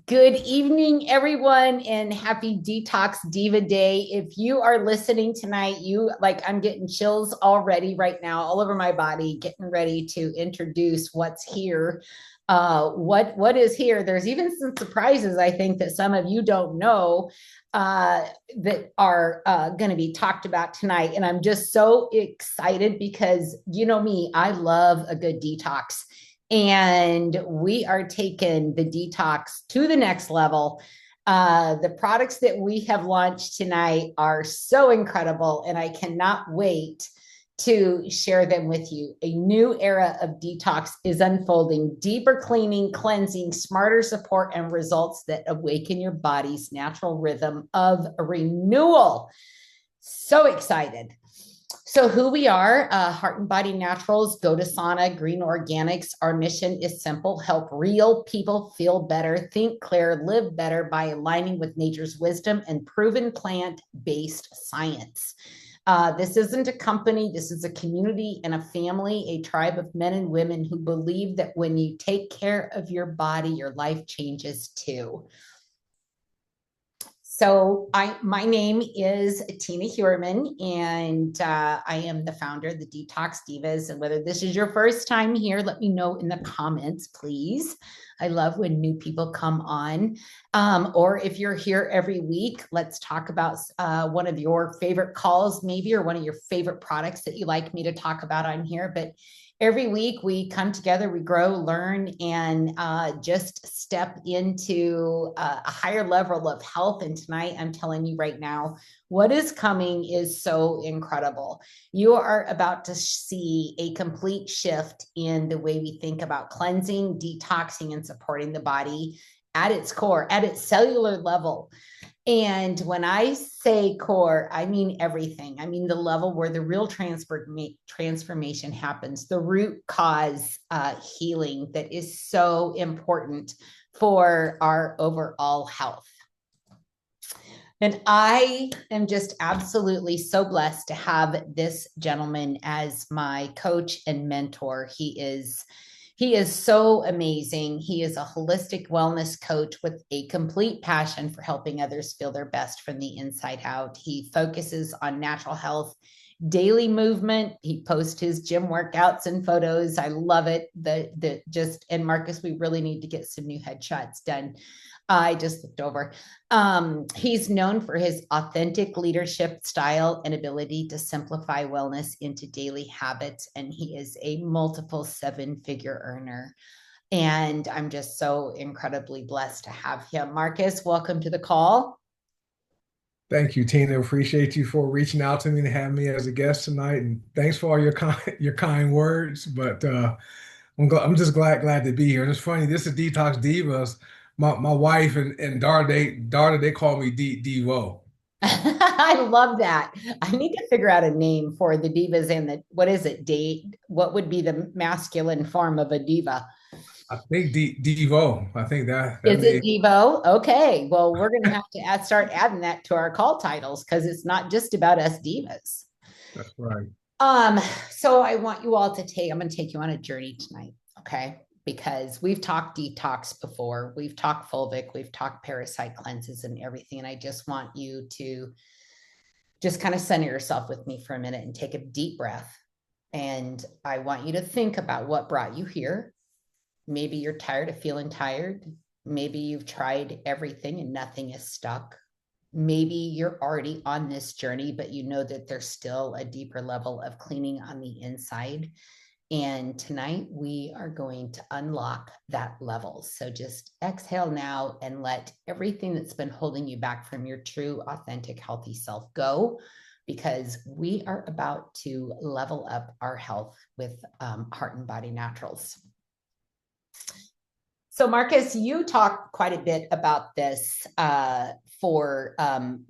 Good evening, everyone, and happy Detox Diva Day. If you are listening tonight, I'm getting chills already right now, all over my body, getting ready to introduce what's here. What is here? There's even some surprises I think that some of you don't know uh, that are going to be talked about tonight, and I'm just so excited because you know me, I love a good detox. And we are taking the detox to the next level. The products that we have launched tonight are so incredible, and I cannot wait to share them with you. A new era of detox is unfolding: deeper cleaning, cleansing, smarter support, and results that awaken your body's natural rhythm of renewal. So excited. So, who we are, Heart and Body Naturals, Go to Sauna, Green Organics. Our mission is simple: help real people feel better, think clear, live better by aligning with nature's wisdom and proven plant based science. This isn't a company, this is a community and a family, a tribe of men and women who believe that when you take care of your body, your life changes too. My name is Tina Huerman, and I am the founder of the Detox Divas. And whether this is your first time here, let me know in the comments, please. I love when new people come on. Or if you're here every week, let's talk about one of your favorite calls, maybe, or one of your favorite products that you like me to talk about on here. But every week we come together, we grow, learn, and just step into a higher level of health. And tonight, I'm telling you right now, what is coming is so incredible. You are about to see a complete shift in the way we think about cleansing, detoxing, and supporting the body at its core, at its cellular level. And when I say core, I mean everything. I mean the level where the real transformation happens, the root cause healing that is so important for our overall health. And I am just absolutely so blessed to have this gentleman as my coach and mentor. He is so amazing. He is a holistic wellness coach with a complete passion for helping others feel their best from the inside out. He focuses on natural health, daily movement. He posts his gym workouts and photos. I love it. And Marcus, we really need to get some new headshots done. I just looked over. He's known for his authentic leadership style and ability to simplify wellness into daily habits. And he is a multiple seven-figure earner. And I'm just so incredibly blessed to have him. Marcus, welcome to the call. Thank you, Tina. Appreciate you for reaching out to me to have me as a guest tonight, and thanks for all your kind words. But I'm just glad to be here. And it's funny. This is Detox Divas. My wife and daughter they call me Devo. I love that. I need to figure out a name for the divas and what is it, date? What would be the masculine form of a diva? I think Devo. I think that Is it may Devo? Okay. Well, we're going to have to start adding that to our call titles because it's not just about us divas. that's right. Um, so I want you all to I'm going to take you on a journey tonight. Okay. Because we've talked detox before, we've talked fulvic, we've talked parasite cleanses and everything. And I just want you to just kind of center yourself with me for a minute and take a deep breath. And I want you to think about what brought you here. Maybe you're tired of feeling tired. Maybe you've tried everything and nothing is stuck. Maybe you're already on this journey, but you know that there's still a deeper level of cleaning on the inside. And tonight we are going to unlock that level. So just exhale now and let everything that's been holding you back from your true, authentic, healthy self go, because we are about to level up our health with Heart and Body Naturals. So, Marcus, you talk quite a bit about this for on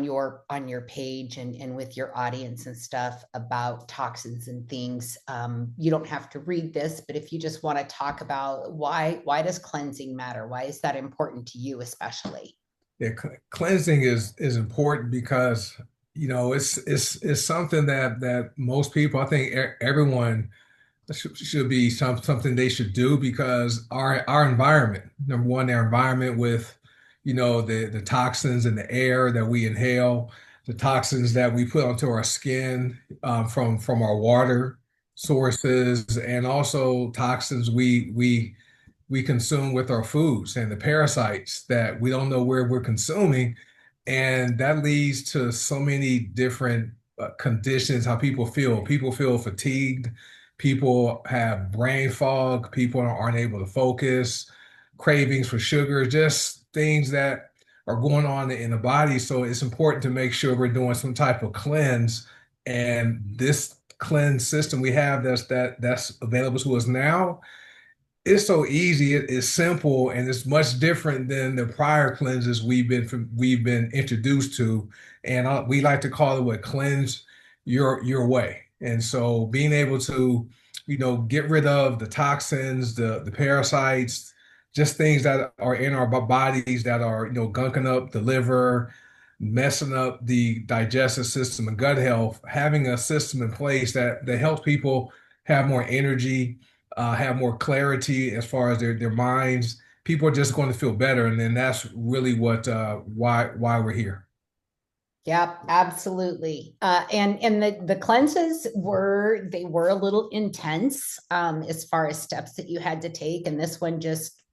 your page and with your audience and stuff about toxins and things. You don't have to read this, but if you just want to talk about why does cleansing matter? Why is that important to you, especially? Yeah, cleansing is important because it's something that most people, I think everyone should be something they should do because our environment, number one, their environment with, the toxins in the air that we inhale, the toxins that we put onto our skin from our water sources, and also toxins we consume with our foods and the parasites that we don't know where we're consuming. And that leads to so many different conditions, how people feel. People feel fatigued. People have brain fog. People aren't able to focus, cravings for sugar, just things that are going on in the body. So it's important to make sure we're doing some type of cleanse. And this cleanse system we have that's available to us now, it's so easy, it's simple, and it's much different than the prior cleanses we've been introduced to. And we like to call it what cleanse your way. And so being able to, get rid of the toxins, the parasites, just things that are in our bodies that are, gunking up the liver, messing up the digestive system and gut health, having a system in place that helps people have more energy, have more clarity as far as their minds. People are just going to feel better, and then that's really what why we're here. Yep, absolutely. And the cleanses were a little intense as far as steps that you had to take, and this one just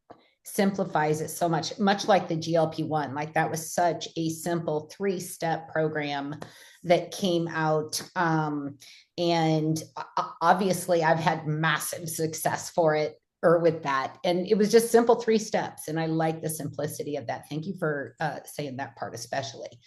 simplifies it so much, much like the GLP-1. Like that was such a simple three-step program that came out. And obviously, I've had massive success for it or with that. And it was just simple three steps. And I like the simplicity of that. Thank you for saying that part, especially.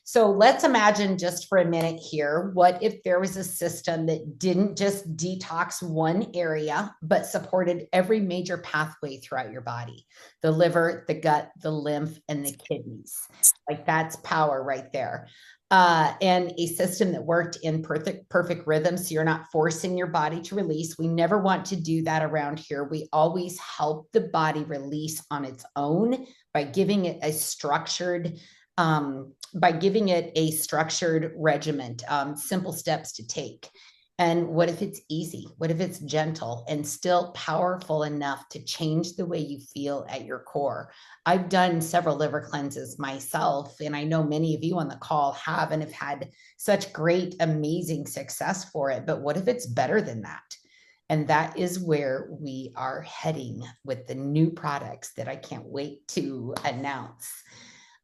So let's imagine just for a minute here, what if there was a system that didn't just detox one area, but supported every major pathway throughout your body, the liver, the gut, the lymph, and the kidneys? Like that's power right there. And a system that worked in perfect rhythm. So you're not forcing your body to release. We never want to do that around here. We always help the body release on its own by giving it a structured regimen, simple steps to take. And what if it's easy? What if it's gentle and still powerful enough to change the way you feel at your core? I've done several liver cleanses myself, and I know many of you on the call have and have had such great, amazing success for it. But what if it's better than that? And that is where we are heading with the new products that I can't wait to announce.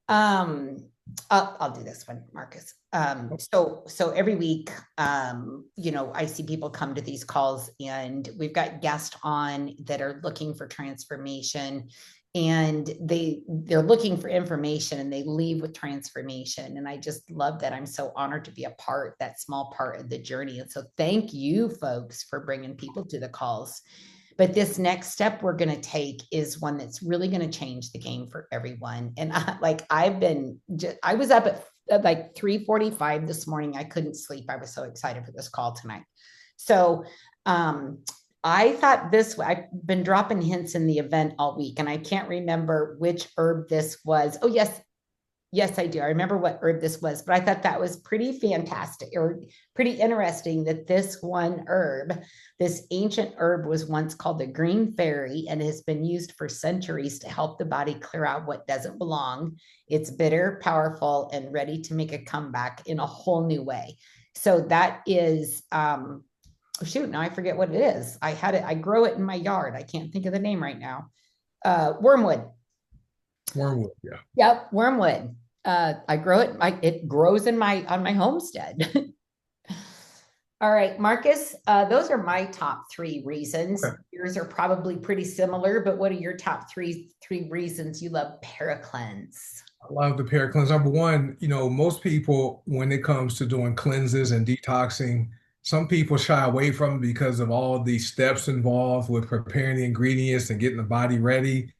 I'll do this one, Marcus. So every week, I see people come to these calls, and we've got guests on that are looking for transformation, and they're looking for information, and they leave with transformation. And I just love that. I'm so honored to be a part, that small part of the journey. And so thank you, folks, for bringing people to the calls. But this next step we're going to take is one that's really going to change the game for everyone. And I was up at like 3:45 this morning. I couldn't sleep. I was so excited for this call tonight. So I thought I've been dropping hints in the event all week, and I can't remember which herb this was. Oh, yes. Yes, I do. I remember what herb this was, but I thought that was pretty fantastic or pretty interesting that this one herb, this ancient herb, was once called the green fairy and has been used for centuries to help the body clear out what doesn't belong. It's bitter, powerful, and ready to make a comeback in a whole new way. So that is, shoot, now I forget what it is. I grow it in my yard. I can't think of the name right now. Wormwood. Wormwood, yeah. Yep, wormwood. I grow it. It grows on my homestead. All right, Marcus. Those are my top three reasons. Okay. Yours are probably pretty similar, but what are your top three reasons you love Paracleanse? I love the pear cleanse. Number one, most people, when it comes to doing cleanses and detoxing, some people shy away from it because of all the steps involved with preparing the ingredients and getting the body ready.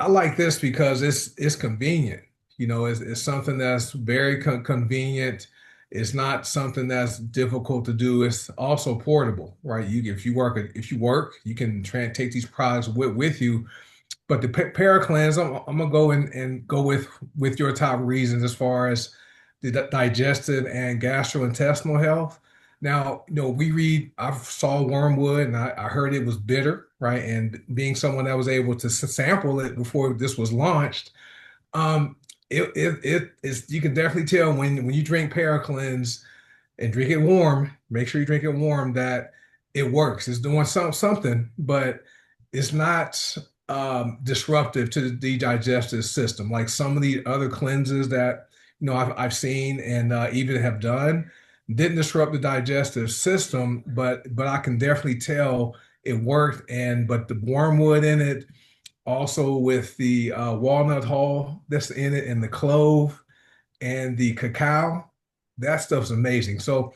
I like this because it's convenient. It's something that's very convenient. It's not something that's difficult to do. It's also portable, right? If you work, you can take these products with you. But the paracleanse, I'm gonna go and go with your top reasons as far as the digestive and gastrointestinal health. Now, I saw wormwood and I heard it was bitter, right? And being someone that was able to sample it before this was launched, um, it is, you can definitely tell when you drink Paracleanse and drink it warm, make sure you drink it warm, that it works. It's doing something, but it's not disruptive to the digestive system like some of the other cleanses that I've seen and even have done. Didn't disrupt the digestive system, but I can definitely tell it worked. And but the wormwood in it, also with the walnut hull that's in it, and the clove and the cacao, that stuff's amazing. So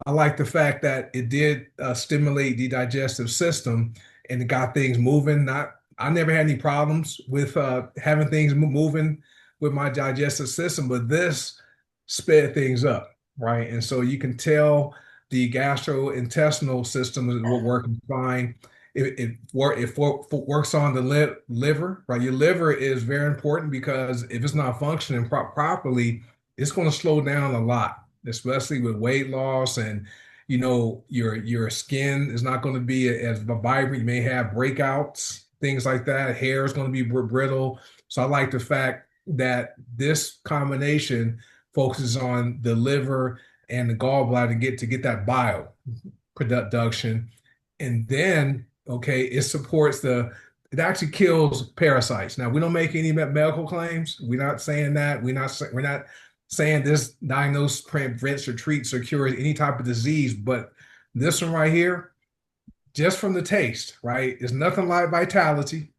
I like the fact that it did stimulate the digestive system and it got things moving. Not, I never had any problems with having things moving with my digestive system, but this sped things up, right? And so you can tell the gastrointestinal system is working fine. It works on the liver, right? Your liver is very important because if it's not functioning properly, it's going to slow down a lot, especially with weight loss. And your skin is not going to be as vibrant. You may have breakouts, things like that. Hair is going to be brittle. So I like the fact that this combination focuses on the liver and the gallbladder to get that bile production. And then, okay, it actually kills parasites. Now, we don't make any medical claims. We're not saying that. We're not saying this diagnose, prevents, or treats, or cures any type of disease. But this one right here, just from the taste, right, is nothing like Vitality,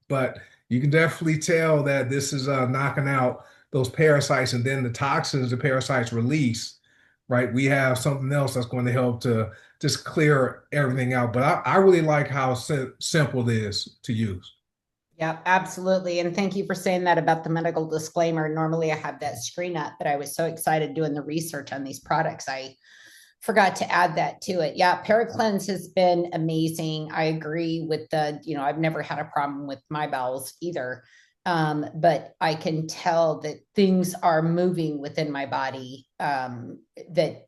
but you can definitely tell that this is knocking out those parasites, and then the toxins the parasites release, right? We have something else that's going to help to just clear everything out. But I really like how simple it is to use. Yeah, absolutely. And thank you for saying that about the medical disclaimer. Normally I have that screen up, but I was so excited doing the research on these products. I forgot to add that to it. Yeah, Paracleanse has been amazing. I agree with I've never had a problem with my bowels either. But I can tell that things are moving within my body that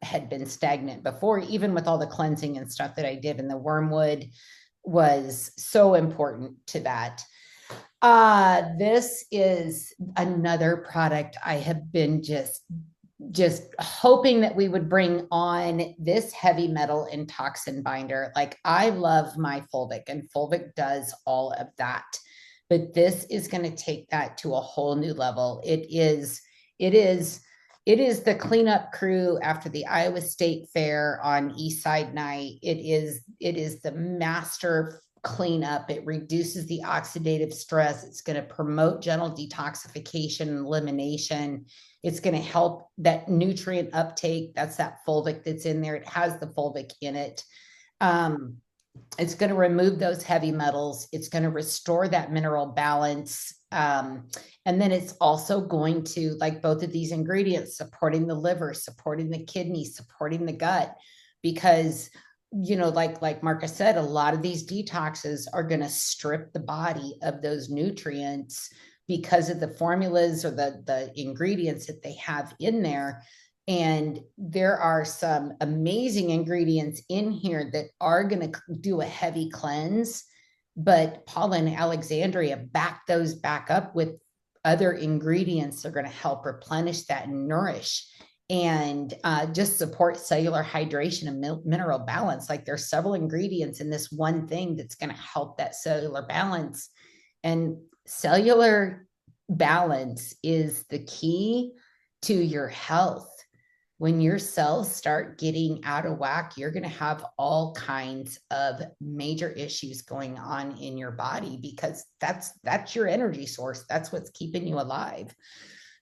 had been stagnant before, even with all the cleansing and stuff that I did. And the wormwood was so important to that. This is another product I have been just hoping that we would bring on, this heavy metal and toxin binder. Like, I love my fulvic, and fulvic does all of that. But this is going to take that to a whole new level. It is the cleanup crew after the Iowa State Fair on East Side Night. It is the master cleanup. It reduces the oxidative stress. It's going to promote gentle detoxification and elimination. It's going to help that nutrient uptake. That's that fulvic that's in there. It has the fulvic in it. It's going to remove those heavy metals. It's going to restore that mineral balance. And then it's also going to, like both of these ingredients, supporting the liver, supporting the kidney, supporting the gut, because like Marcus said, a lot of these detoxes are going to strip the body of those nutrients because of the formulas or the ingredients that they have in there. And there are some amazing ingredients in here that are going to do a heavy cleanse, but Paula and Alexandria back those back up with other ingredients that are going to help replenish that and nourish and just support cellular hydration and mineral balance. Like, there's several ingredients in this one thing that's going to help that cellular balance. And cellular balance is the key to your health. When your cells start getting out of whack, you're going to have all kinds of major issues going on in your body, because that's your energy source. That's what's keeping you alive.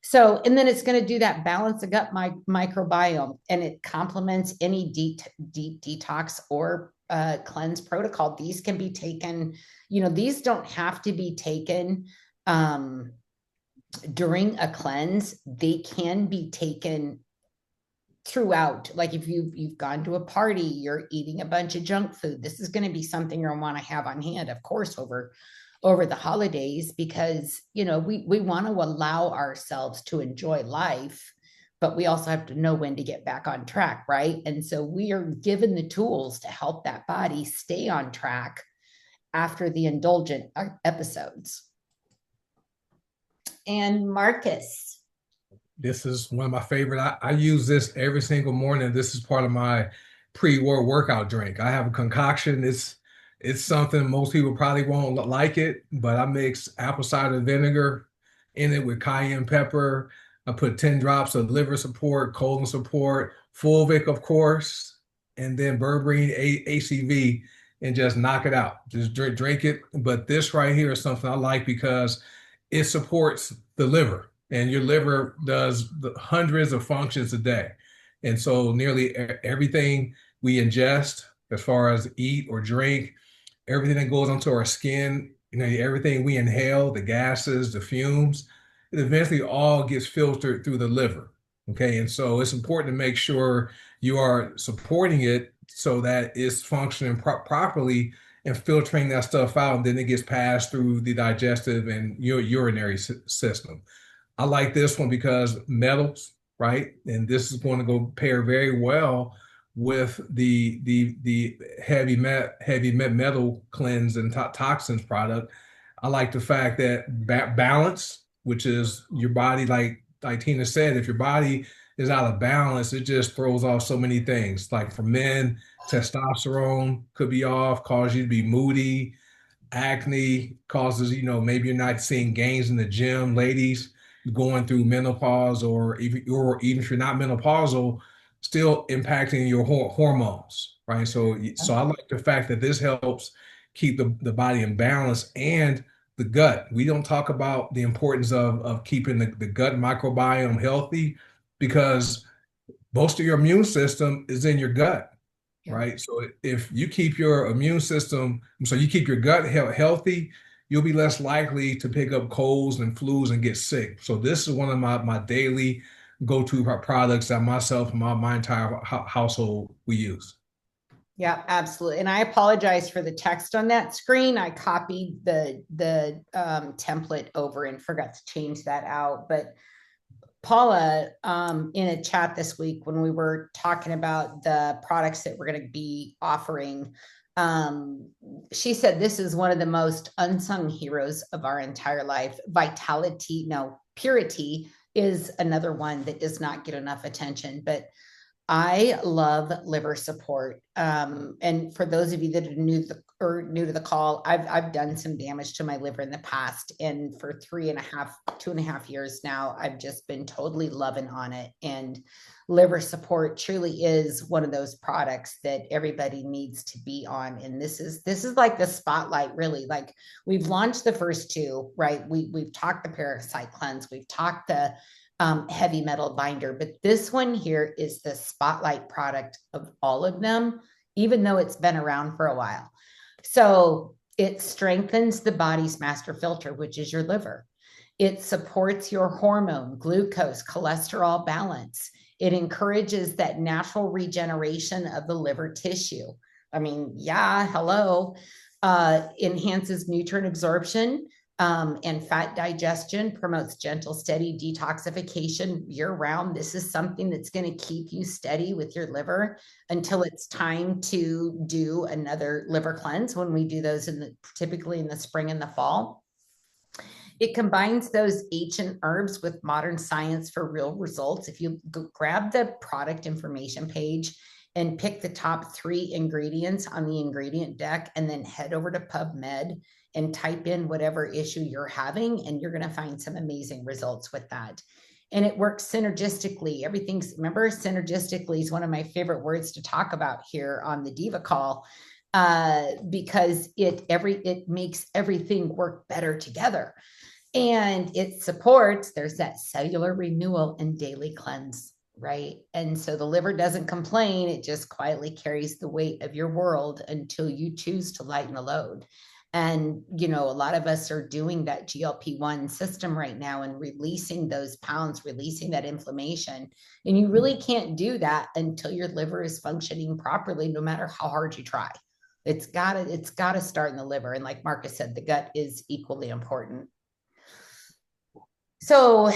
So, and then it's going to do that balance the gut microbiome, and it complements any deep detox or cleanse protocol. These can be taken, these don't have to be taken during a cleanse. They can be taken throughout. Like, if you've gone to a party, you're eating a bunch of junk food, this is going to be something you'll want to have on hand, of course, over the holidays, because we want to allow ourselves to enjoy life, but we also have to know when to get back on track, right? And so we are given the tools to help that body stay on track after the indulgent episodes. And Marcus. This is one of my favorite. I use this every single morning. This is part of my pre-workout drink. I have a concoction. It's something most people probably won't like it, but I mix apple cider vinegar in it with cayenne pepper. I put 10 drops of liver support, colon support, fulvic, of course, and then berberine ACV, and just knock it out. Just drink it. But this right here is something I like because it supports the liver, and your liver does hundreds of functions a day. And so nearly everything we ingest, as far as eat or drink, everything that goes onto our skin, everything we inhale, the gases, the fumes, it eventually all gets filtered through the liver. Okay. And so it's important to make sure you are supporting it so that it's functioning properly and filtering that stuff out. And then it gets passed through the digestive and your urinary system. I like this one because metals, right? And this is going to go pair very well with the heavy metal cleanse and toxins product. I like the fact that balance, which is your body, like Tina said, if your body is out of balance, it just throws off so many things. Like for men, testosterone could be off, cause you to be moody. Acne causes, maybe you're not seeing gains in the gym. Ladies going through menopause, or even if you're not menopausal, still impacting your hormones, right? So I like the fact that this helps keep the body in balance, and the gut. We don't talk about the importance of keeping the gut microbiome healthy, because most of your immune system is in your gut, Yeah. right? So if you keep your immune system, so you keep your gut healthy, you'll be less likely to pick up colds and flus and get sick. So this is one of my daily go-to products that myself and my entire household we use. Yeah, absolutely. And I apologize for the text on that screen. I copied the template over and forgot to change that out. But Paula, in a chat this week when we were talking about the products that we're going to be offering, um, she said this is one of the most unsung heroes of our entire life. Vitality, no, purity is another one that does not get enough attention. But I love liver support. And for those of you that are new to the call, I've done some damage to my liver in the past. And for 2.5 years now, I've just been totally loving on it. And liver support truly is one of those products that everybody needs to be on. And this is like the spotlight, really. Like we've launched the first two, right? We've talked the parasite cleanse, we've talked the heavy metal binder, but this one here is the spotlight product of all of them, even though it's been around for a while. So it strengthens the body's master filter, which is your liver. It supports your hormone, glucose, cholesterol balance. It encourages that natural regeneration of the liver tissue. I mean, yeah, hello. Enhances nutrient absorption, and fat digestion, promotes gentle, steady detoxification year round. This is something that's going to keep you steady with your liver until it's time to do another liver cleanse, when we do those typically in the spring and the fall. It combines those ancient herbs with modern science for real results. If you grab the product information page and pick the top 3 ingredients on the ingredient deck, and then head over to PubMed and type in whatever issue you're having, and you're going to find some amazing results with that. And it works synergistically. Remember, synergistically is one of my favorite words to talk about here on the Diva Call, because it makes everything work better together. And it supports, there's that cellular renewal and daily cleanse, right? And so the liver doesn't complain, it just quietly carries the weight of your world until you choose to lighten the load. And, a lot of us are doing that GLP-1 system right now and releasing those pounds, releasing that inflammation. And you really can't do that until your liver is functioning properly, no matter how hard you try. It's gotta start in the liver. And like Marcus said, the gut is equally important. So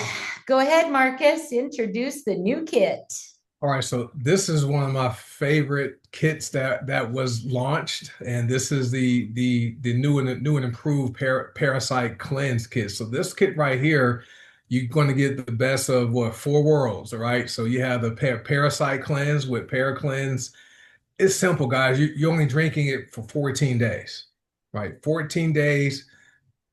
go ahead, Marcus, introduce the new kit. All right, so this is one of my favorite kits that was launched, and this is the new and improved parasite cleanse kit. So this kit right here, you're going to get the best of what four worlds, all right? So you have the parasite cleanse with paracleanse. It's simple, guys. You're only drinking it for 14 days, right? 14 days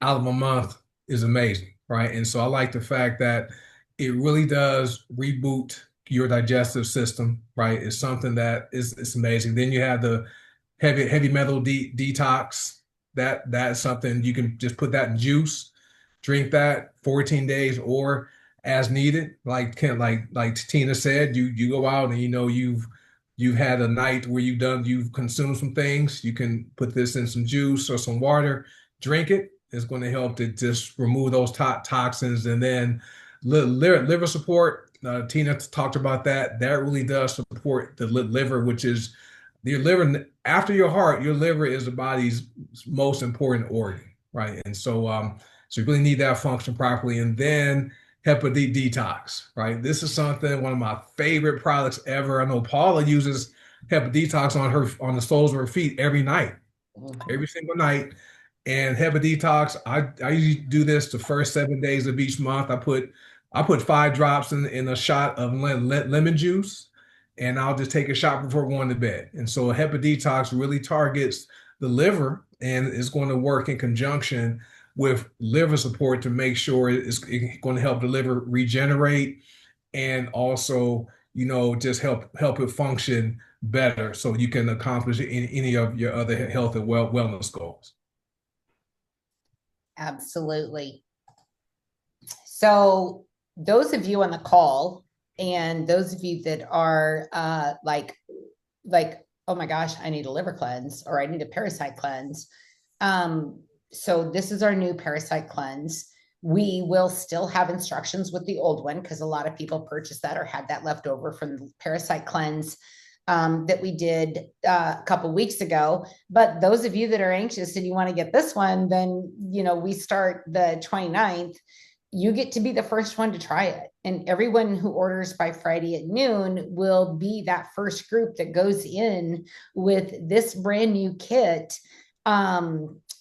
out of a month is amazing, right? And so I like the fact that it really does reboot your digestive system, right? It's something that is it's amazing. Then you have the heavy metal detox. That's something you can just put that in juice, drink that 14 days or as needed. Like Tina said, you go out and you've had a night where you've consumed some things. You can put this in some juice or some water, drink it. It's going to help to just remove those toxins. And then liver support. Tina talked about that. That really does support the liver, which is your liver after your heart. Your liver is the body's most important organ, right? And so you really need that function properly. And then hepatic detox, right? This is something one of my favorite products ever. I know Paula uses hepatic detox on the soles of her feet every single night. And Heba Detox, I usually do this the first 7 days of each month. I put 5 drops in a shot of lemon juice, and I'll just take a shot before going to bed. And so Heba Detox really targets the liver and is going to work in conjunction with liver support to make sure it's going to help the liver regenerate and also, just help it function better so you can accomplish any of your other health and wellness goals. Absolutely. So, those of you on the call and those of you that are oh my gosh, I need a liver cleanse or I need a parasite cleanse. So, this is our new parasite cleanse. We will still have instructions with the old one because a lot of people purchased that or had that left over from the parasite cleanse that we did a couple weeks ago. But those of you that are anxious and you want to get this one, then, we start the 29th. You get to be the first one to try it. And everyone who orders by Friday at noon will be that first group that goes in with this brand new kit.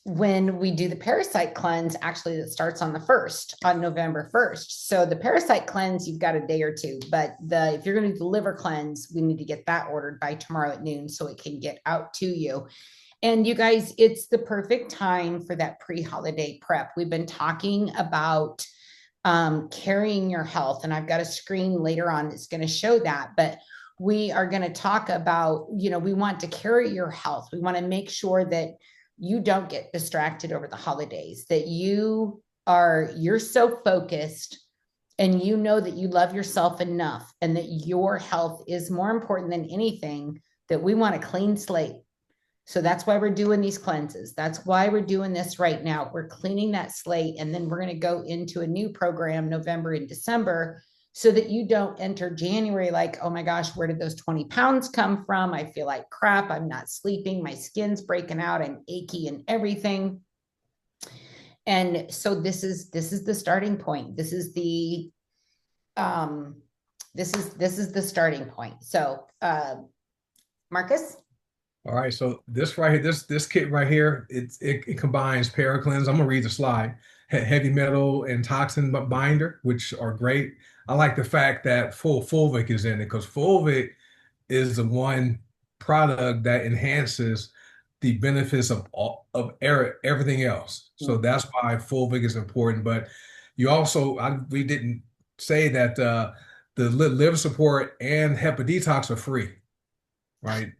When we do the parasite cleanse, actually, that starts on the 1st, on November 1st. So the parasite cleanse, you've got a day or two, but if you're going to do the liver cleanse, we need to get that ordered by tomorrow at noon so it can get out to you. And you guys, it's the perfect time for that pre-holiday prep. We've been talking about carrying your health, and I've got a screen later on that's going to show that, but we are going to talk about, we want to carry your health. We want to make sure that you don't get distracted over the holidays, that you're so focused and you know that you love yourself enough and that your health is more important than anything, that we want a clean slate. So that's why we're doing these cleanses. That's why we're doing this right now. We're cleaning that slate, and then we're going to go into a new program November and December so that you don't enter January like, oh my gosh, where did those 20 pounds come from? I feel like crap. I'm not sleeping. My skin's breaking out. I'm achy and everything. And so this is the starting point. This is the this is the starting point. So Marcus? All right, so this right here, this kit right here, it combines paracleanse. I'm gonna read the slide. Heavy metal and toxin binder, which are great. I like the fact that fulvic is in it because fulvic is the one product that enhances the benefits of everything else. So that's why fulvic is important. But we didn't say that the liver support and hepatidetox are free, right?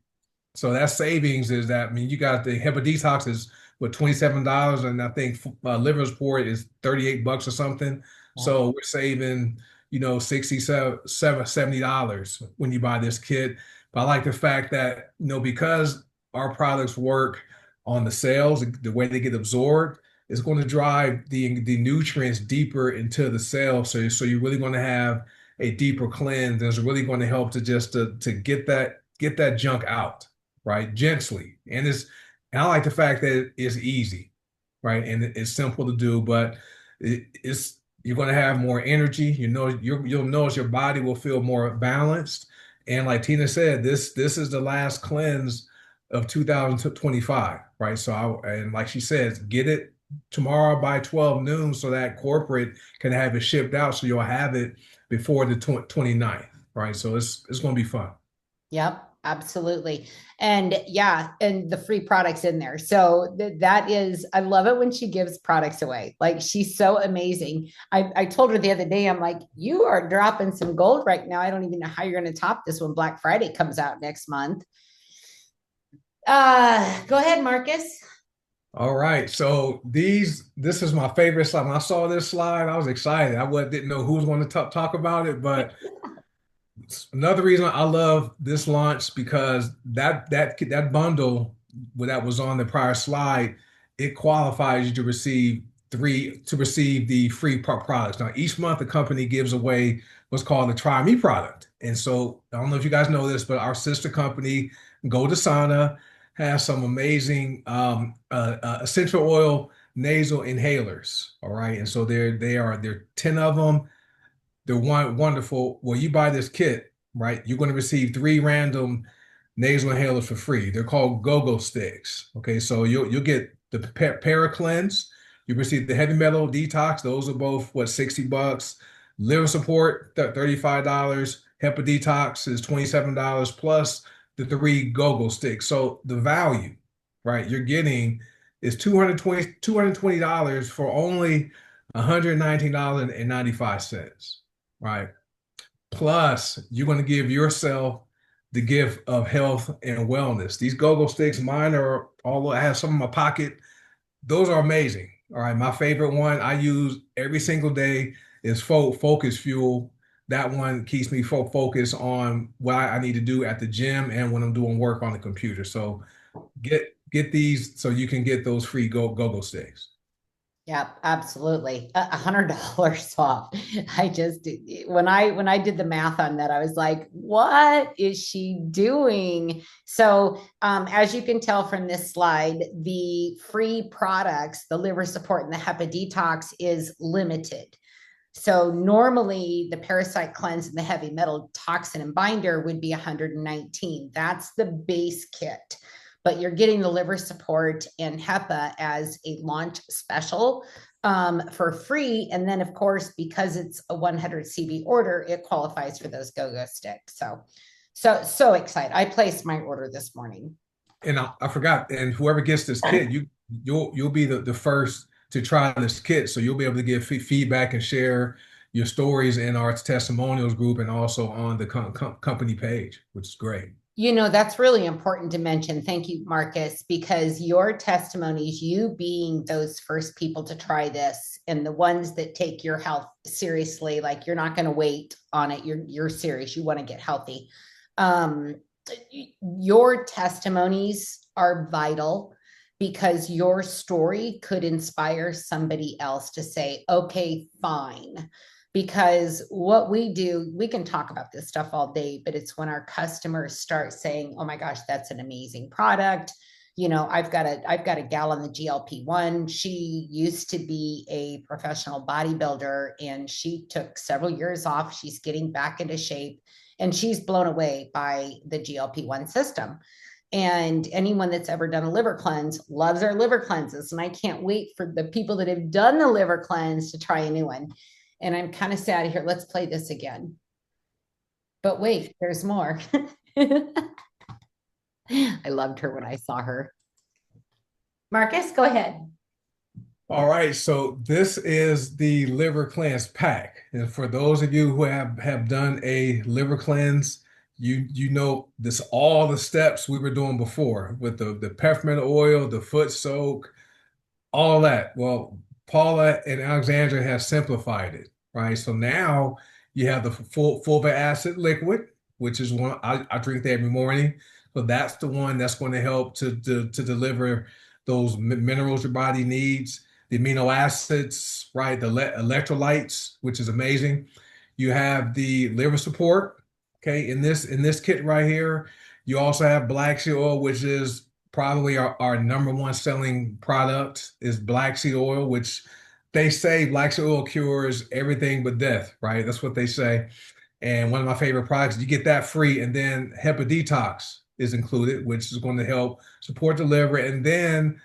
So that savings is that, I mean, you got the Hepa Detox is what, $27, and I think liver support is $38 or something. So we're saving, 67 $70 when you buy this kit. But I like the fact that, because our products work on the cells, the way they get absorbed, it's going to drive the nutrients deeper into the cell. So you're really going to have a deeper cleanse. It's really going to help to just to get that junk out, right? Gently. And I like the fact that it's easy, right? And it's simple to do, but it's You're going to have more energy. You'll notice your body will feel more balanced. And like Tina said, this is the last cleanse of 2025, right? And like she says, get it tomorrow by 12 noon so that corporate can have it shipped out so you'll have it before the 29th, right? So it's going to be fun. Yep, absolutely. And yeah, and the free products in there. So that is, I love it when she gives products away. Like she's so amazing. I told her the other day, I'm like, you are dropping some gold right now. I don't even know how you're going to top this when Black Friday comes out next month. Go ahead, Marcus. All right. So this is my favorite slide. When I saw this slide, I was excited. Didn't know who was going to talk about it, but another reason I love this launch because that bundle that was on the prior slide, it qualifies you to receive the free products. Now, each month the company gives away what's called the Try Me product. And so I don't know if you guys know this, but our sister company, Go to Sauna, has some amazing essential oil nasal inhalers. All right. And so there are 10 of them. They're wonderful. Well, you buy this kit, right? You're going to receive three random nasal inhalers for free. They're called go-go sticks. Okay, so you'll get the Paracleanse. You receive the heavy metal detox. Those are both what, $60. Liver support, $35. Hepa detox is $27 plus the three go-go sticks. So the value, right, you're getting is $220 for only $119.95, right? Plus, you're going to give yourself the gift of health and wellness. These go-go sticks, mine are, although I have some in my pocket, those are amazing. All right, my favorite one I use every single day is Focus Fuel. That one keeps me focused on what I need to do at the gym and when I'm doing work on the computer. So get these so you can get those free go-go sticks. Yeah, absolutely. $100 off. I just when I did the math on that, I was like, what is she doing? So as you can tell from this slide, the free products, the liver support and the HEPA detox is limited. So normally the parasite cleanse and the heavy metal toxin and binder would be 119. That's the base kit. But you're getting the liver support and HEPA as a launch special for free. And then, of course, because it's a 100 CV order, it qualifies for those go-go sticks. So excited. I placed my order this morning. And I forgot, and whoever gets this kit, you'll be the first to try this kit, so you'll be able to give feedback and share your stories in our testimonials group and also on the company page, which is great. That's really important to mention. Thank you, Marcus, because your testimonies, you being those first people to try this and the ones that take your health seriously, like you're not going to wait on it. You're serious. You want to get healthy. Um, your testimonies are vital because your story could inspire somebody else to say, okay, fine. Because what we do, we can talk about this stuff all day, but it's when our customers start saying, oh my gosh, that's an amazing product. I've got a gal on the GLP-1. She used to be a professional bodybuilder and she took several years off. She's getting back into shape and she's blown away by the GLP-1 system. And anyone that's ever done a liver cleanse loves their liver cleanses. And I can't wait for the people that have done the liver cleanse to try a new one. And I'm kind of sad here. Let's play this again. But wait, there's more. I loved her when I saw her. Marcus, go ahead. All right, so this is the liver cleanse pack. And for those of you who have done a liver cleanse, you know this all the steps we were doing before with the peppermint oil, the foot soak, all that. Well, Paula and Alexandra have simplified it, right? So now you have the fulvic acid liquid, which is one I drink that every morning. So that's the one that's going to help to deliver those minerals your body needs, the amino acids, right? The electrolytes, which is amazing. You have the liver support. Okay, in this kit right here, you also have black seed oil, which is probably our number one selling product is black seed oil, which they say black oil cures everything but death, right? That's what they say. And one of my favorite products, you get that free, and then HEPA Detox is included, which is going to help support the liver. And then,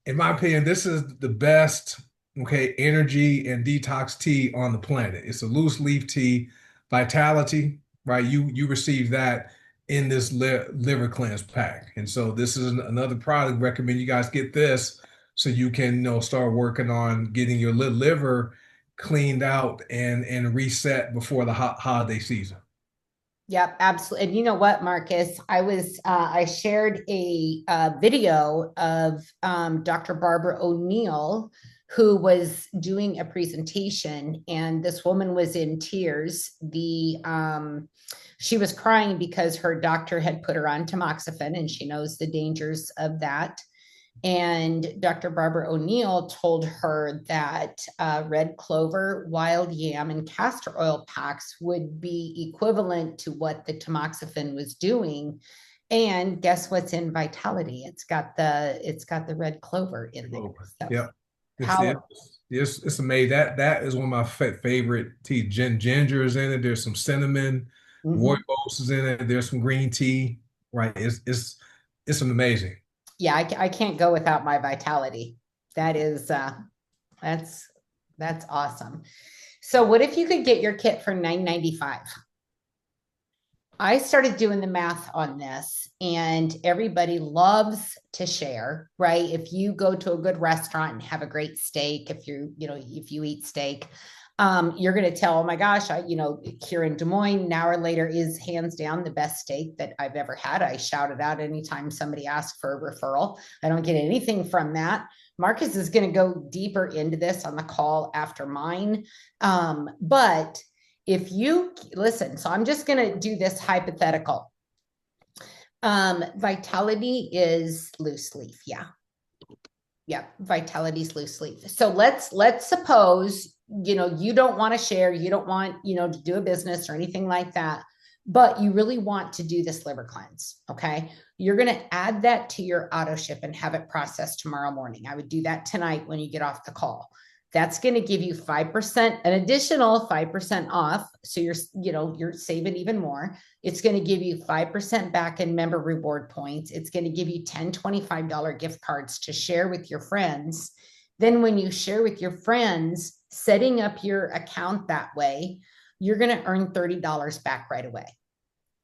in my opinion, this is the best, okay, energy and detox tea on the planet. It's a loose leaf tea, Vitality, right? You receive that in this liver cleanse pack. And so this is another product. Recommend you guys get this so you can, start working on getting your liver cleaned out and reset before the holiday season. Yep, absolutely. And you know what, Marcus? I shared a video of Dr. Barbara O'Neill, who was doing a presentation, and this woman was in tears. She was crying because her doctor had put her on tamoxifen, and she knows the dangers of that. And Dr. Barbara O'Neill told her that red clover, wild yam, and castor oil packs would be equivalent to what the tamoxifen was doing. And guess what's in Vitality? It's got the red clover in there. Over. So Yep. It's power. it's amazing. That is one of my favorite tea. Ginger is in it. There's some cinnamon. Mhm. Rooibos is in it. There's some green tea. Right. It's an amazing. Yeah, I can't go without my Vitality. That is that's that's awesome. So what if you could get your kit for 9.95? I started doing the math on this, and everybody loves to share, right? If you go to a good restaurant and have a great steak, if you eat steak, you're going to tell, oh my gosh, here in Des Moines, an hour later is hands down the best steak that I've ever had. I shout it out anytime somebody asks for a referral. I don't get anything from that. Marcus is going to go deeper into this on the call after mine. But if you listen, so I'm just going to do this hypothetical. Vitality is loose leaf. Yeah. Yeah. Vitality's loose leaf. So let's suppose, you don't want to share, you don't want, to do a business or anything like that, but you really want to do this liver cleanse. Okay. You're going to add that to your auto ship and have it processed tomorrow morning. I would do that tonight when you get off the call. That's going to give you 5%, an additional 5% off. So you're saving even more. It's going to give you 5% back in member reward points. It's going to give you 10 $25 gift cards to share with your friends. Then when you share with your friends, setting up your account that way, you're going to earn $30 back right away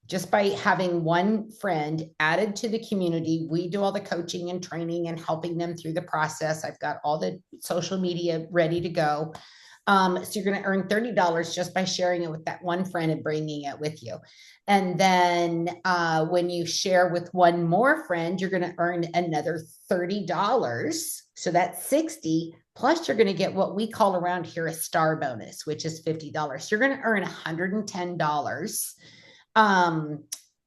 just by having one friend added to the community. We do all the coaching and training and helping them through the process. I've got all the social media ready to go. So you're going to earn $30 just by sharing it with that one friend and bringing it with you. And then when you share with one more friend, you're going to earn another $30. So that's 60. Plus, you're going to get what we call around here a star bonus, which is $50. You're going to earn $110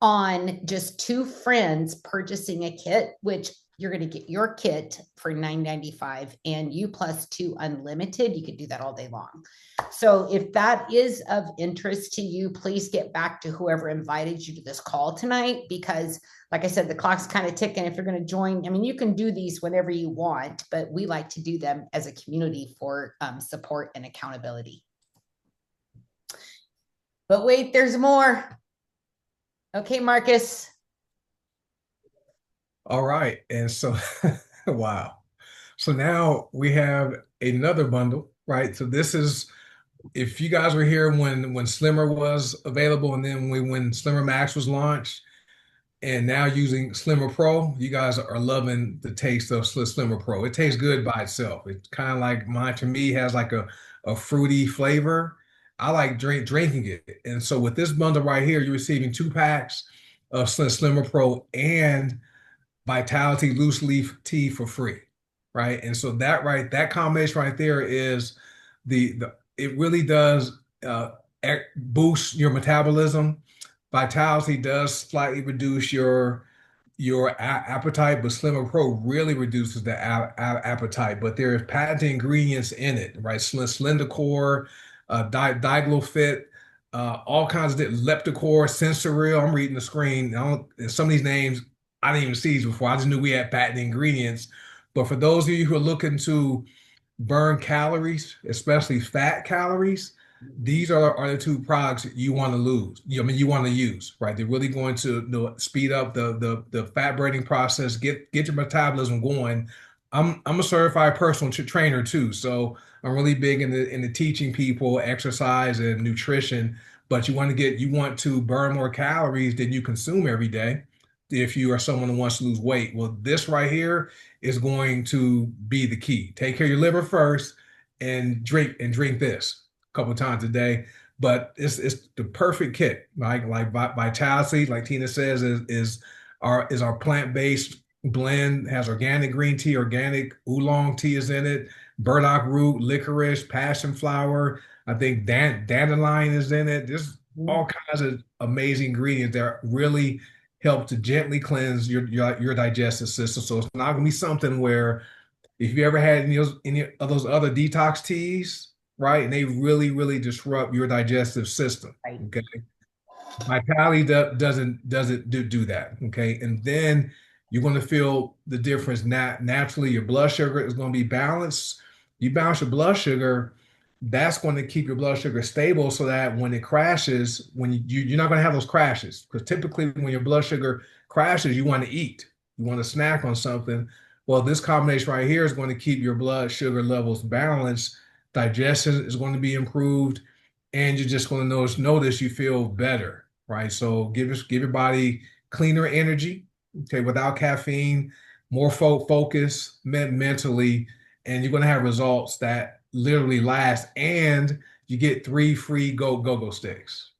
on just two friends purchasing a kit, which you're going to get your kit for $9.95 and you plus two unlimited. You could do that all day long. So if that is of interest to you, please get back to whoever invited you to this call tonight, because like I said, the clock's kind of ticking. If you're going to join, I mean, you can do these whenever you want, but we like to do them as a community for support and accountability. But wait, there's more. Okay, Marcus. All right. And so, wow. So now we have another bundle, right? So this is, if you guys were here when Slimmer was available, and then when Slimmer Max was launched, and now using Slimmer Pro, you guys are loving the taste of Slimmer Pro. It tastes good by itself. It's kind of like mine, to me, has like a fruity flavor. I like drinking it. And so with this bundle right here, you're receiving 2 packs of Slimmer Pro and Vitality loose leaf tea for free, right? And so that combination right there is the it really does boost your metabolism. Vitality does slightly reduce your appetite, but Slimmer Pro really reduces the appetite. But there's patented ingredients in it, right? Slendor, Diglofit, all kinds of Leptocore, Sensorial. I'm reading the screen. Some of these names I didn't even see these before. I just knew we had patented ingredients. But for those of you who are looking to burn calories, especially fat calories, these are the two products that you want to lose. I mean, you want to use, right? They're really going to, speed up the fat burning process, get your metabolism going. I'm a certified personal trainer too, so I'm really big into teaching people exercise and nutrition. But you want to burn more calories than you consume every day if you are someone who wants to lose weight. Well, this right here is going to be the key. Take care of your liver first and drink this a couple of times a day. But it's the perfect kit. Like Vitality, like Tina says, is our plant-based blend, has organic green tea, organic oolong tea is in it, burdock root, licorice, passion flower. I think dandelion is in it. There's all kinds of amazing ingredients that really help to gently cleanse your digestive system. So it's not gonna be something where if you ever had any of those other detox teas, right, and they really disrupt your digestive system. Right. Okay, Vitality doesn't do that. Okay, and then you're going to feel the difference naturally. Your blood sugar is going to be balanced. You balance your blood sugar, that's going to keep your blood sugar stable so that when it crashes, when you're not going to have those crashes. Because typically when your blood sugar crashes, you want to eat, you want to snack on something. Well, this combination right here is going to keep your blood sugar levels balanced. Digestion is going to be improved, and you're just going to notice you feel better, right? So give your body cleaner energy, okay, without caffeine, more focus mentally, and you're going to have results that literally last. And you get 3 free go sticks.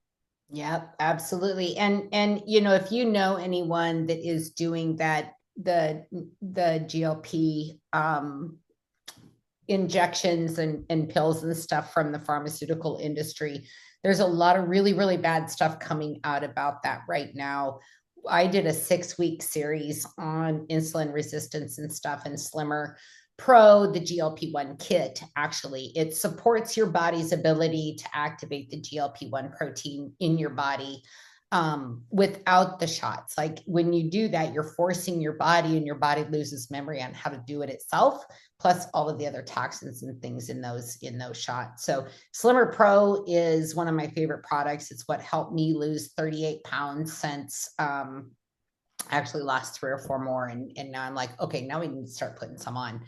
Yep, absolutely. And if you know anyone that is doing that, the GLP injections and pills and stuff from the pharmaceutical industry, there's a lot of really, really bad stuff coming out about that right now. I did a 6-week series on insulin resistance and stuff, and Slimmer Pro, the GLP-1 kit, actually, it supports your body's ability to activate the GLP-1 protein in your body without the shots. Like when you do that, you're forcing your body, and your body loses memory on how to do it itself, plus all of the other toxins and things in those shots. So Slimmer Pro is one of my favorite products. It's what helped me lose 38 pounds since actually lost 3 or 4 more, and now I'm like, okay, now we need to start putting some on.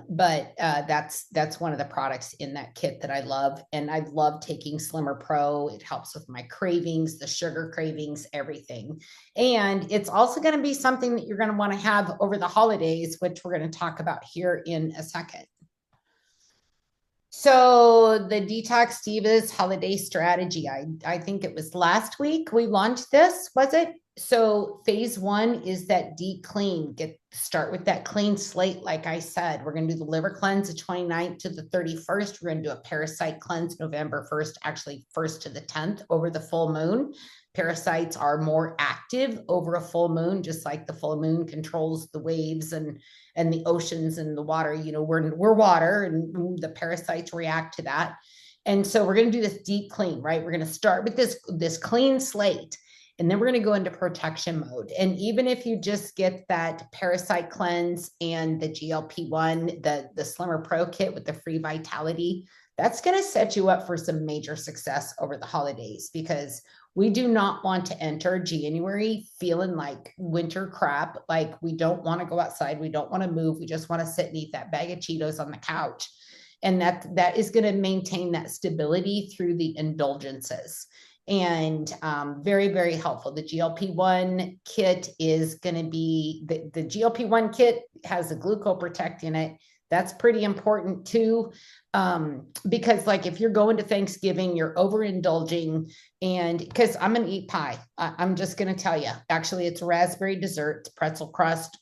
But that's one of the products in that kit that I love, and I love taking Slimmer Pro. It helps with my cravings, the sugar cravings, everything. And it's also going to be something that you're going to want to have over the holidays, which we're going to talk about here in a second. So the Detox Divas holiday strategy, I think it was last week we launched this, was it? So phase 1 is that deep clean. Start with that clean slate. Like I said, we're going to do the liver cleanse the 29th to the 31st. We're going to do a parasite cleanse November 1st, actually 1st to the 10th over the full moon. Parasites are more active over a full moon, just like the full moon controls the waves and the oceans and the water. We're water, and the parasites react to that. And so we're going to do this deep clean, right? We're going to start with this clean slate, and then we're going to go into protection mode. And even if you just get that parasite cleanse and the GLP-1, the Slimmer Pro kit with the free vitality, that's going to set you up for some major success over the holidays, because we do not want to enter January feeling like winter crap. Like we don't want to go outside. We don't want to move. We just want to sit and eat that bag of Cheetos on the couch. And that is going to maintain that stability through the indulgences. And very, very helpful. The GLP-1 kit is going to be, the GLP-1 kit has a glucoprotect in it. That's pretty important too, because like if you're going to Thanksgiving, you're overindulging, and because I'm going to eat pie. I'm just going to tell you, actually, it's a raspberry dessert, it's pretzel crust,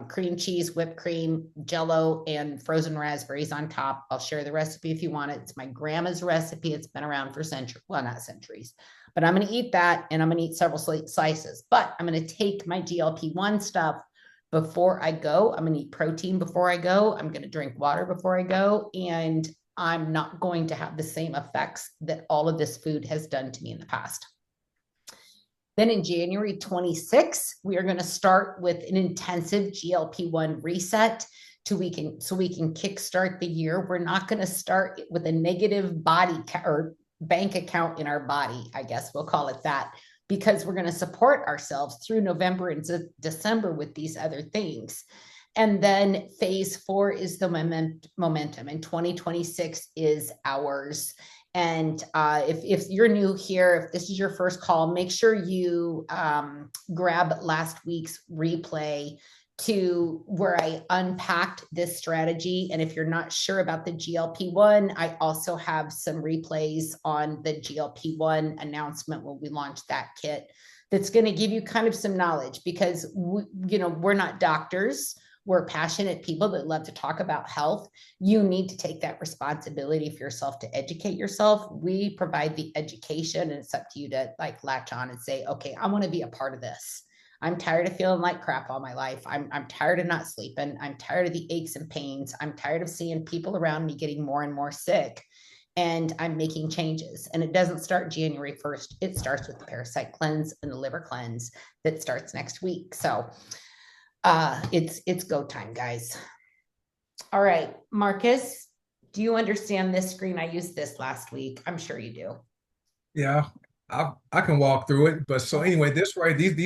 cream cheese, whipped cream, Jello, and frozen raspberries on top. I'll share the recipe if you want it. It's my grandma's recipe. It's been around for centuries, well, not centuries, but I'm going to eat that, and I'm going to eat several slices. But I'm going to take my GLP-1 stuff before I go. I'm going to eat protein before I go. I'm going to drink water before I go. And I'm not going to have the same effects that all of this food has done to me in the past. Then in January 26th, we are going to start with an intensive GLP-1 reset. so we can kickstart the year. We're not going to start with a negative or bank account in our body, I guess we'll call it that, because we're going to support ourselves through November and December with these other things. And then phase 4 is the momentum, and 2026 is ours. And if you're new here, if this is your first call, make sure you grab last week's replay to where I unpacked this strategy. And if you're not sure about the GLP-1, I also have some replays on the GLP-1 announcement when we launched that kit that's going to give you kind of some knowledge, because we're not doctors. We're passionate people that love to talk about health. You need to take that responsibility for yourself to educate yourself. We provide the education, and it's up to you to like latch on and say, okay, I want to be a part of this. I'm tired of feeling like crap all my life. I'm tired of not sleeping. I'm tired of the aches and pains. I'm tired of seeing people around me getting more and more sick. And I'm making changes. And it doesn't start January 1st. It starts with the parasite cleanse and the liver cleanse that starts next week. So it's go time, guys. All right, Marcus, do you understand this screen? I used this last week. I'm sure you do. Yeah, I can walk through it. But so anyway, these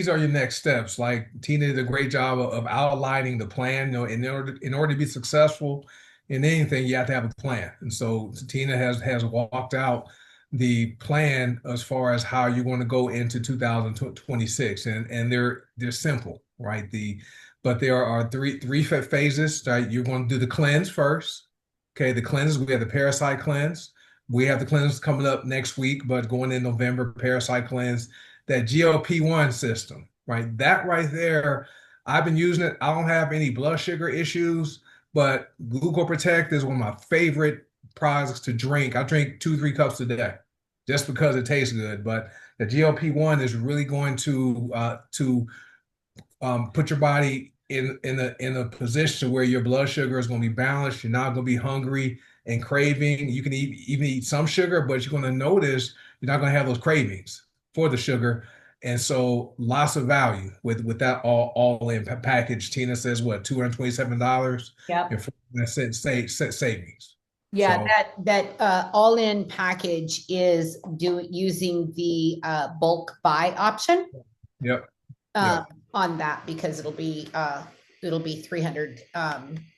are your next steps. Like Tina did a great job of outlining the plan. In order to be successful in anything, you have to have a plan. And so Tina has walked out the plan as far as how you want to go into 2026. And they're simple, right? But there are three phases, right? You're going to do the cleanse first. Okay, the cleanse, we have the parasite cleanse. We have the cleanse coming up next week, but going in November, parasite cleanse, that GLP-1 system, right? That right there, I've been using it. I don't have any blood sugar issues, but Glucoprotect is one of my favorite products to drink. I drink 2, 3 cups a day just because it tastes good. But the GLP-1 is really going to put your body in a position where your blood sugar is going to be balanced. You're not going to be hungry and craving. You can even eat some sugar, but you're going to notice you're not going to have those cravings for the sugar. And so lots of value with that all in package. Tina says what, $227 Yep. and 49 cent savings. Yeah, So that all-in package is using the bulk buy option. yep, uh, yep. on that, because it'll be 300.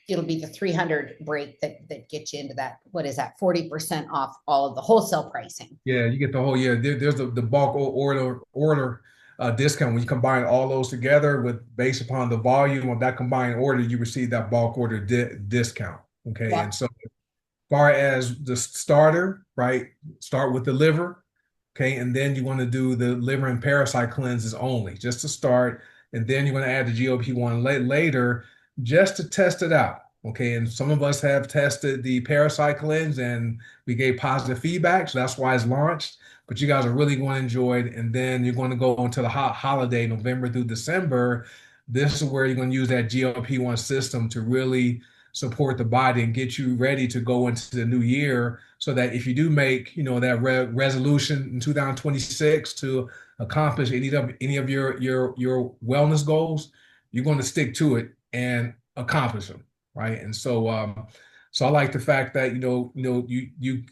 It'll be the 300 break that gets you into that. What is that? 40% off all of the wholesale pricing. Yeah, you get the whole, yeah. There's the bulk order discount. When you combine all those together with based upon the volume of that combined order, you receive that bulk order discount. Okay. Yeah. And so far as the starter, right? Start with the liver. Okay. And then you want to do the liver and parasite cleanses only, just to start. And then you're going to add the GLP-1 later just to test it out. Okay. And some of us have tested the parasite cleanse and we gave positive feedback. So that's why it's launched. But you guys are really going to enjoy it. And then you're going to go into the holiday, November through December. This is where you're going to use that GLP-1 system to really support the body and get you ready to go into the new year, so that if you do make that resolution in 2026 to accomplish any of your wellness goals, you're going to stick to it and accomplish them, right? And so I like the fact that you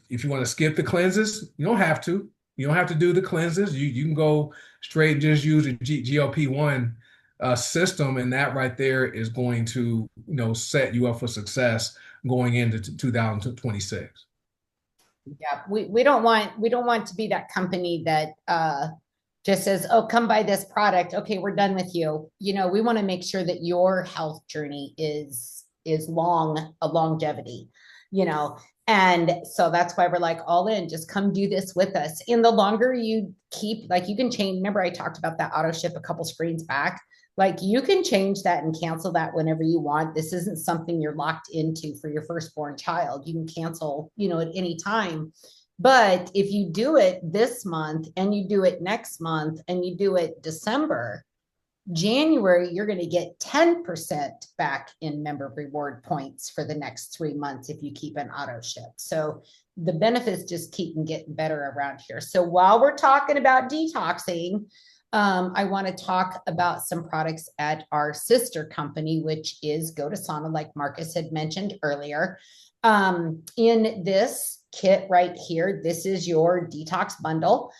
if you want to skip the cleanses, you don't have to. You don't have to do the cleanses. You can go straight and just use a GLP-1 system, and that right there is going to set you up for success going into 2026. Yeah, we don't want to be that company that just says, oh, come buy this product, okay, we're done with you. We want to make sure that your health journey is a longevity. And so that's why we're like, all in, just come do this with us. And the longer you keep, like, you can change. Remember I talked about that auto ship a couple screens back. Like, you can change that and cancel that whenever you want. This isn't something you're locked into for your firstborn child. You can cancel, at any time. But if you do it this month and you do it next month and you do it December, January, you're going to get 10% back in member reward points for the next 3 months if you keep an auto ship. So the benefits just keep getting better around here. So while we're talking about detoxing, I want to talk about some products at our sister company, which is Go to Sauna, like Marcus had mentioned earlier. In this kit right here, this is your detox bundle.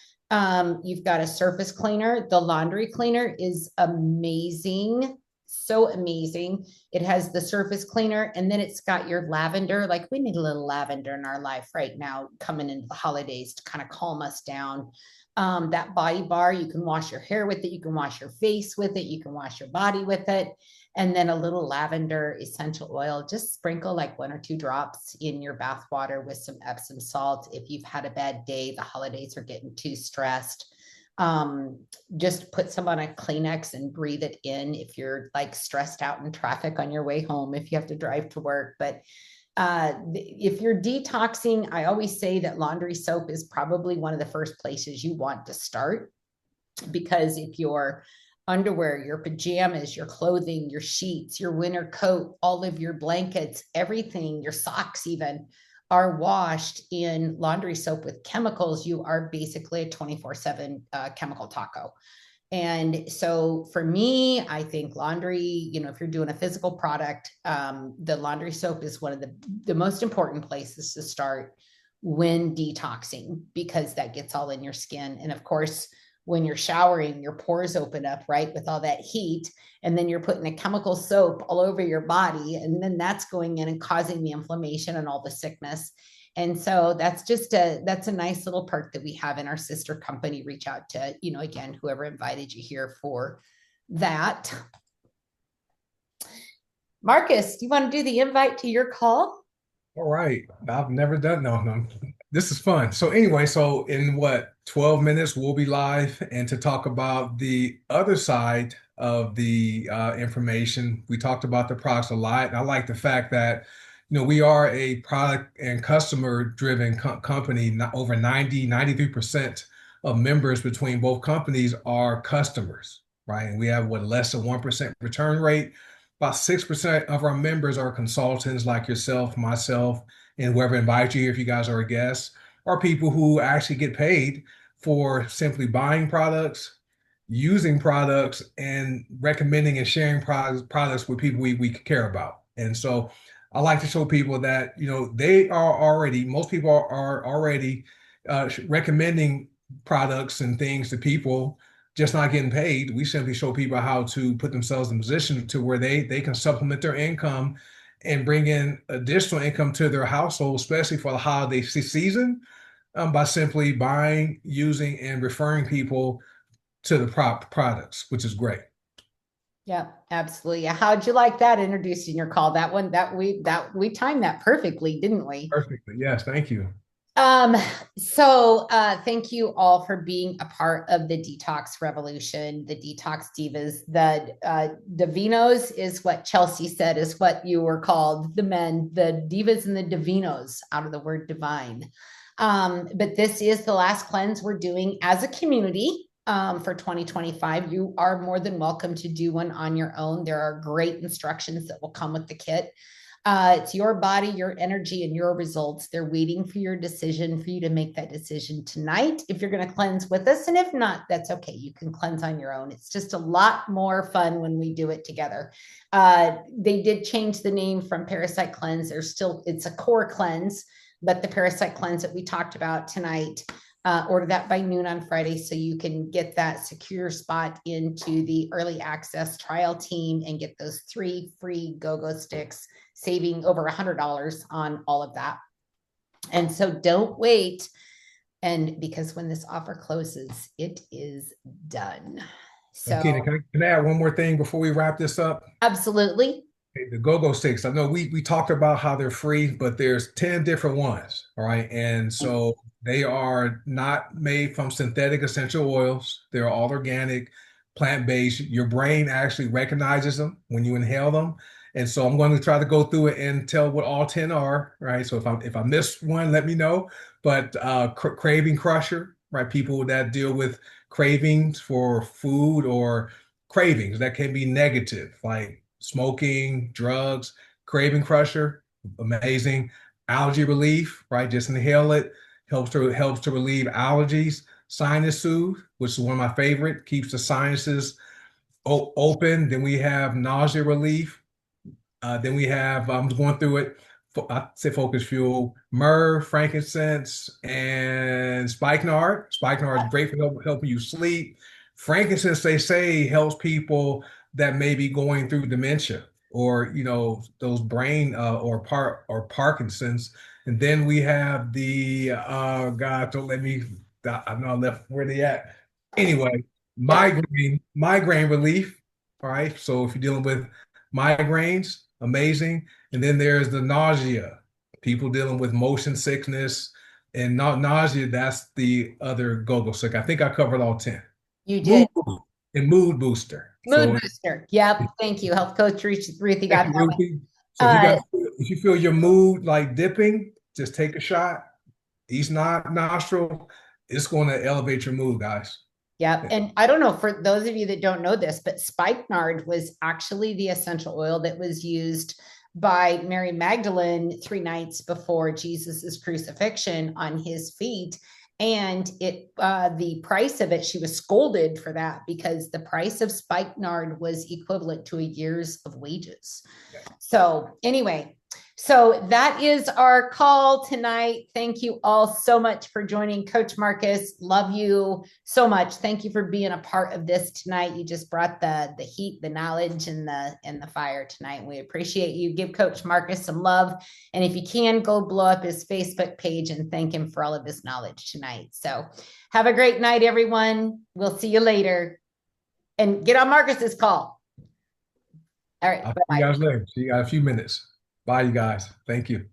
You've got a surface cleaner. The laundry cleaner is amazing. So amazing. It has the surface cleaner, and then it's got your lavender. Like, we need a little lavender in our life right now, coming into the holidays to kind of calm us down. That body bar, you can wash your hair with it, you can wash your face with it, you can wash your body with it. And then a little lavender essential oil, just sprinkle like 1 or 2 drops in your bath water with some Epsom salt. If you've had a bad day, the holidays are getting too stressed, um, just put some on a Kleenex and breathe it in if you're like stressed out in traffic on your way home, if you have to drive to work. But if you're detoxing, I always say that laundry soap is probably one of the first places you want to start, because if your underwear, your pajamas, your clothing, your sheets, your winter coat, all of your blankets, everything, your socks even, are washed in laundry soap with chemicals, you are basically a 24/7 chemical taco. And so for me, I think laundry, if you're doing a physical product, the laundry soap is one of the most important places to start when detoxing, because that gets all in your skin. And of course, when you're showering, your pores open up, right, with all that heat. And then you're putting a chemical soap all over your body. And then that's going in and causing the inflammation and all the sickness. And so that's a nice little perk that we have in our sister company. Reach out to, again, whoever invited you here for that. Marcus, do you want to do the invite to your call? All right. I've never done no. This is fun. So anyway, so in what 12 minutes we'll be live and to talk about the other side of the information. We talked about the products a lot. I like the fact that we are a product and customer driven company. Not over 93% of members between both companies are customers, right? And we have what less than 1% return rate. About 6% of our members are consultants like yourself, myself, and whoever invites you here, if you guys are a guest, or people who actually get paid for simply buying products, using products, and recommending and sharing products with people we care about. And so I like to show people that, most people are already recommending products and things to people, just not getting paid. We simply show people how to put themselves in a position to where they can supplement their income and bring in additional income to their household, especially for the holiday season, by simply buying, using, and referring people to the products, which is great. Yeah, absolutely. How'd you like that introducing your call? That we timed that perfectly, didn't we? Perfectly. Yes, thank you. Um, so thank you all for being a part of the detox revolution, the detox divas. The Divinos is what Chelsea said is what you were called, the men, the divas and the divinos, out of the word divine. But this is the last cleanse we're doing as a community. For 2025, you are more than welcome to do one on your own. There are great instructions that will come with the kit. It's your body, your energy, and your results. They're waiting for your decision, for you to make that decision tonight if you're going to cleanse with us. And if not, that's okay. You can cleanse on your own. It's just a lot more fun when we do it together. They did change the name from Parasite Cleanse. It's a core cleanse, but the Parasite Cleanse that we talked about tonight, order that by noon on Friday so you can get that secure spot into the early access trial team and get those 3 free go-go sticks, saving over $100 on all of that. And so don't wait. And because when this offer closes, it is done. And So Tina, can I add one more thing before we wrap this up? absolutely. Okay, the go-go sticks. I know we talked about how they're free, but there's 10 different ones. All right. And so they are not made from synthetic essential oils. They're all organic, plant-based. Your brain actually recognizes them when you inhale them. And so I'm going to try to go through it and tell what all 10 are, right? So if I miss one, let me know. But craving crusher, right? People that deal with cravings for food or cravings that can be negative, like smoking, drugs, craving crusher, amazing. Allergy relief, right? Just inhale it, helps to relieve allergies. Sinus Soothe, which is one of my favorite, keeps the sinuses open. Then we have nausea relief. Then we have, I'm going through it. I say focus fuel, myrrh, frankincense, and spikenard. Spikenard is great for helping you sleep. Frankincense, they say, helps people that may be going through dementia or those brain or Parkinson's. And then we have the God, don't let me. I know I left where they at. Anyway, Yep. migraine relief. All right. So if you're dealing with migraines, amazing. And then there's the nausea. People dealing with motion sickness and not nausea. That's the other go-go stick. I think I covered all 10. You Mood did. and mood booster. Mood So booster. Yep. Thank you. Health coach Ruthie thank got you, that Ruthie. So one. if you feel your mood like dipping, just take a shot. Each nostril. It's going to elevate your mood, guys. Yep. And I don't know, for those of you that don't know this, but spikenard was actually the essential oil that was used by Mary Magdalene 3 nights before Jesus's crucifixion on his feet. And the price of it, she was scolded for that because the price of spikenard was equivalent to a year's of wages. So anyway, so that is our call tonight. Thank you all so much for joining. Coach Marcus, love you so much. Thank you for being a part of this tonight. You just brought the heat, the knowledge, and the fire tonight. We appreciate you. Give Coach Marcus some love. And if you can, go blow up his Facebook page and thank him for all of his knowledge tonight. So have a great night, everyone. We'll see you later. And get on Marcus's call. All right. I'll see you Bye-bye. guys later. See you guys in a few minutes. Bye, you guys. Thank you.